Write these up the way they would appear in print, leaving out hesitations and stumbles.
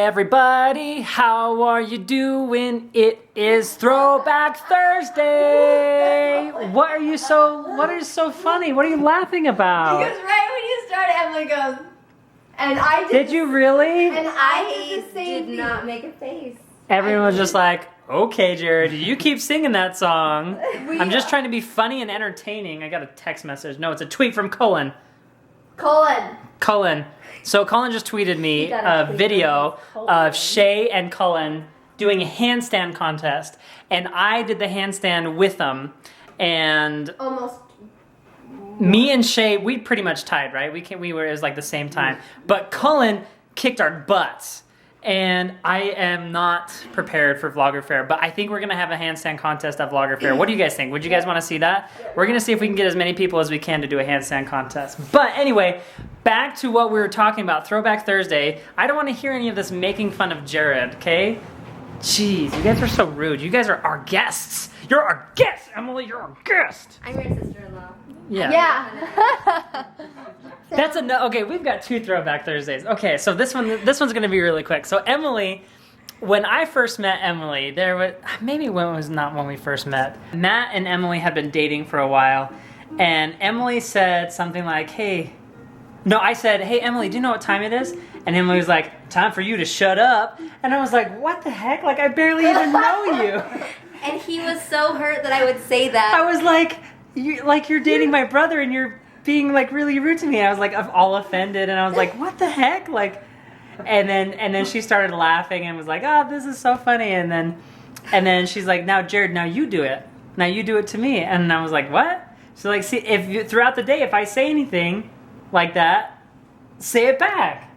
everybody, how are you doing? It is Throwback Thursday. What is so funny? What are you laughing about? Because right when you started, Emily goes, and I did. Did you really? And I did not make a face. Everyone was just like, okay, Jared, you keep singing that song. I'm just trying to be funny and entertaining. I got a text message. No, it's a tweet from Cullen. So Cullen just tweeted me a video of Shay and Cullen doing a handstand contest, and I did the handstand with them, and almost. Me and Shay, we pretty much tied, right? It was like the same time, but Cullen kicked our butts. And I am not prepared for Vlogger Fair, but I think we're gonna have a handstand contest at Vlogger Fair. What do you guys think? Would you guys wanna see that? We're gonna see if we can get as many people as we can to do a handstand contest. But anyway, back to what we were talking about, Throwback Thursday. I don't wanna hear any of this making fun of Jared, okay? Jeez, you guys are so rude. You guys are our guests. You're our guest, Emily, you're our guest. I'm your sister-in-law. Yeah. That's okay, we've got 2 Throwback Thursdays. Okay, so this one's gonna be really quick. So Emily, when I first met Emily, maybe when it was not when we first met. Matt and Emily had been dating for a while, and Emily said something like, I said, hey Emily, do you know what time it is? And Emily was like, time for you to shut up. And I was like, what the heck? Like, I barely even know you. And he was so hurt that I would say that. I was like, you're dating my brother and you're being like really rude to me. I was like, I'm all offended, and I was like, what the heck? Like, and then she started laughing and was like, oh, this is so funny. And then she's like, now Jared, now you do it. Now you do it to me. And I was like, what? She's like, see, throughout the day, if I say anything like that, say it back.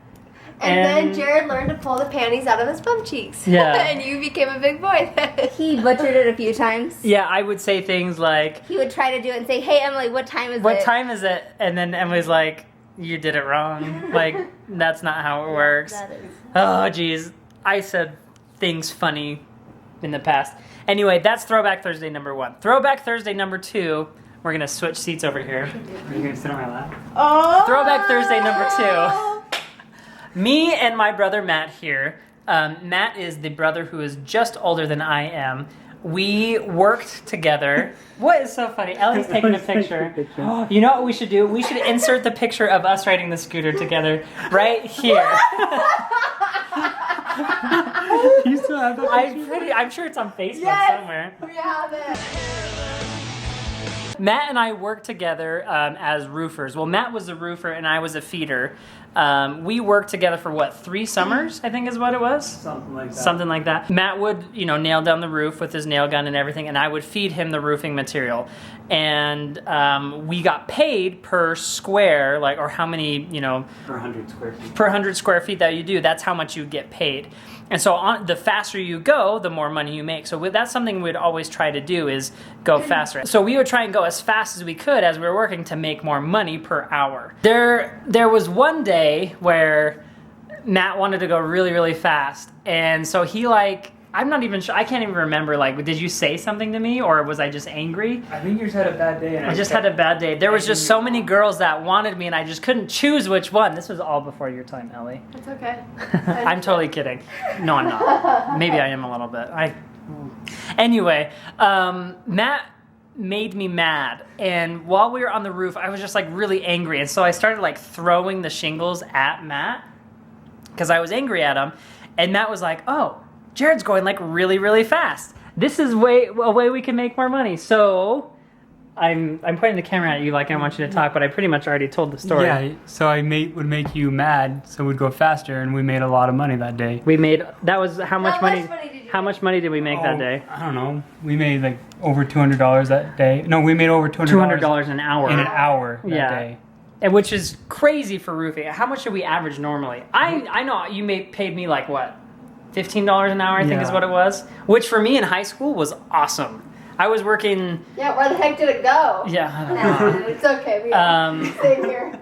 And then Jared learned to pull the panties out of his bum cheeks. Yeah. And you became a big boy. He butchered it a few times. Yeah, I would say things like... He would try to do it and say, hey, Emily, what time is it? What time is it? And then Emily's like, you did it wrong. Like, that's not how it works. That is. Oh, geez. I said things funny in the past. Anyway, that's Throwback Thursday number 1. Throwback Thursday number 2, we're going to switch seats over here. Are you going to sit on my lap? Oh! Throwback Thursday number 2. Me and my brother Matt here. Matt is the brother who is just older than I am. We worked together. What is so funny? Ellie's taking a picture. You know what we should do? We should insert the picture of us riding the scooter together right here. You still have that? I'm sure it's on Facebook somewhere. We have it. Matt and I worked together as roofers. Well, Matt was a roofer and I was a feeder. We worked together for what, 3 summers, I think is what it was? Something like that. Something like that. Matt would, nail down the roof with his nail gun and everything, and I would feed him the roofing material. And we got paid per square, or how many, Per 100 square feet. Per 100 square feet that you do, that's how much you get paid. And so the faster you go, the more money you make. So that's something we'd always try to do, is go faster. So we would try and go as fast as we could as we were working to make more money per hour. There was one day where Matt wanted to go really, really fast. And so he I'm not even sure, I can't even remember, did you say something to me or was I just angry? I think you just had a bad day. I just had a bad day. There was just so many girls that wanted me and I just couldn't choose which one. This was all before your time, Ellie. It's okay. I'm totally kidding. No, I'm not. Maybe I am a little bit. Anyway, Matt made me mad, and while we were on the roof, I was just really angry, and so I started throwing the shingles at Matt because I was angry at him, and Matt was like, oh, Jared's going really, really fast. This is a way we can make more money. So I'm pointing the camera at you like I want you to talk, but I pretty much already told the story. Yeah, so I would make you mad, so we'd go faster, and we made a lot of money that day. That was how much money? How much money did we make that day? I don't know. We made over $200 that day. No, we made over $200 an hour. In an hour that day. And which is crazy for roofing. How much do we average normally? I know you paid me what? $15 an hour, I think is what it was. Which for me in high school was awesome. I was working... Yeah, where the heck did it go? Yeah, I don't know. It's okay. Same here.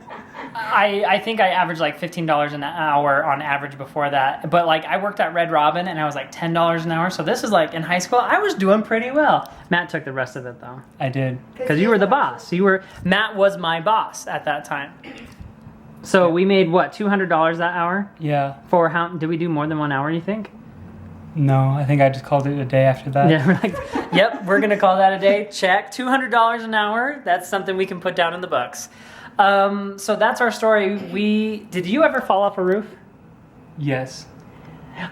I think I averaged $15 an hour on average before that. But I worked at Red Robin and I was $10 an hour. So this is in high school, I was doing pretty well. Matt took the rest of it though. I did. Because you were the boss. Matt was my boss at that time. So we made what, $200 that hour? Yeah. For how? Did we do more than 1 hour? You think? No, I think I just called it a day after that. Yeah, we're like, yep, we're gonna call that a day. Check. $200 an hour. That's something we can put down in the books. So that's our story. Did you ever fall off a roof? Yes.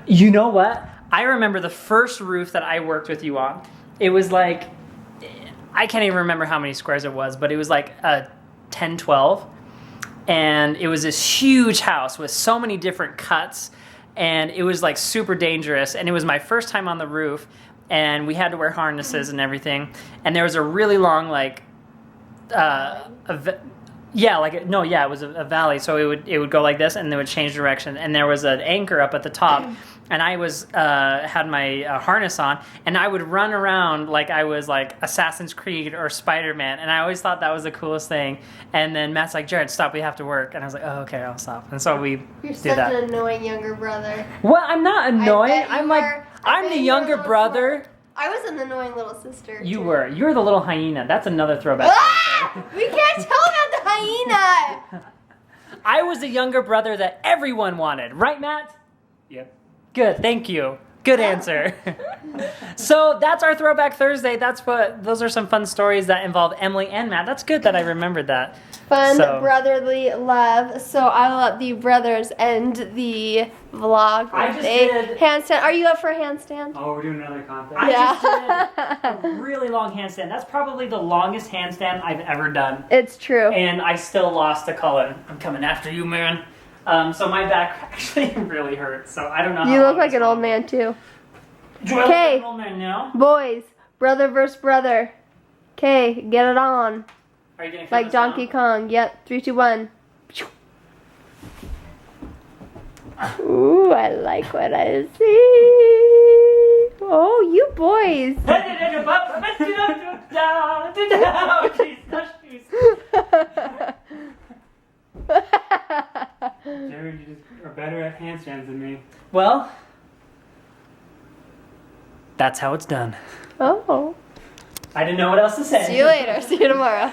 You know what? I remember the first roof that I worked with you on. It was like, I can't even remember how many squares it was, but it was like a 10, 12. And it was this huge house with so many different cuts. And it was like super dangerous. And it was my first time on the roof. And we had to wear harnesses and everything. And there was a really long, like, it was a valley. So it would go like this, and it would change direction. And there was an anchor up at the top, and I had my harness on, and I would run around like I was like Assassin's Creed or Spider-Man, and I always thought that was the coolest thing. And then Matt's like, Jared, stop, we have to work. And I was like, oh, okay, I'll stop. And so we You're did such that. an annoying younger brother. Well, I'm not annoying. bet you I'm like, were. I'm the younger brother. I was an annoying little sister. You too. were. You were the little hyena. That's another throwback. Ah! We can't tell about the hyena. I was the younger brother that everyone wanted. Right, Matt? Yep. Good, thank you. Good answer. So that's our Throwback Thursday. Those are some fun stories that involve Emily and Matt. That's good that I remembered that. Fun So- brotherly love. So I'll let the brothers end the vlog I with just a did- handstand. Are you up for a handstand? Oh, we're doing another contest. I Yeah. just did a really long handstand. That's probably the longest handstand I've ever done. It's true. And I still lost to Cullen. I'm coming after you, man. So my back actually really hurts. So I don't know. You look like an old man too. Do I look like Okay. an old man now? Boys, brother versus brother. Okay, get it on. Are you gonna count Like us Donkey down? Kong. Yep, 3, 2, 1. Ooh, I like what I see. Oh, you boys. Jared, you just are better at handstands than me. Well, that's how it's done. Oh. I didn't know what else to say. See you later. See you tomorrow.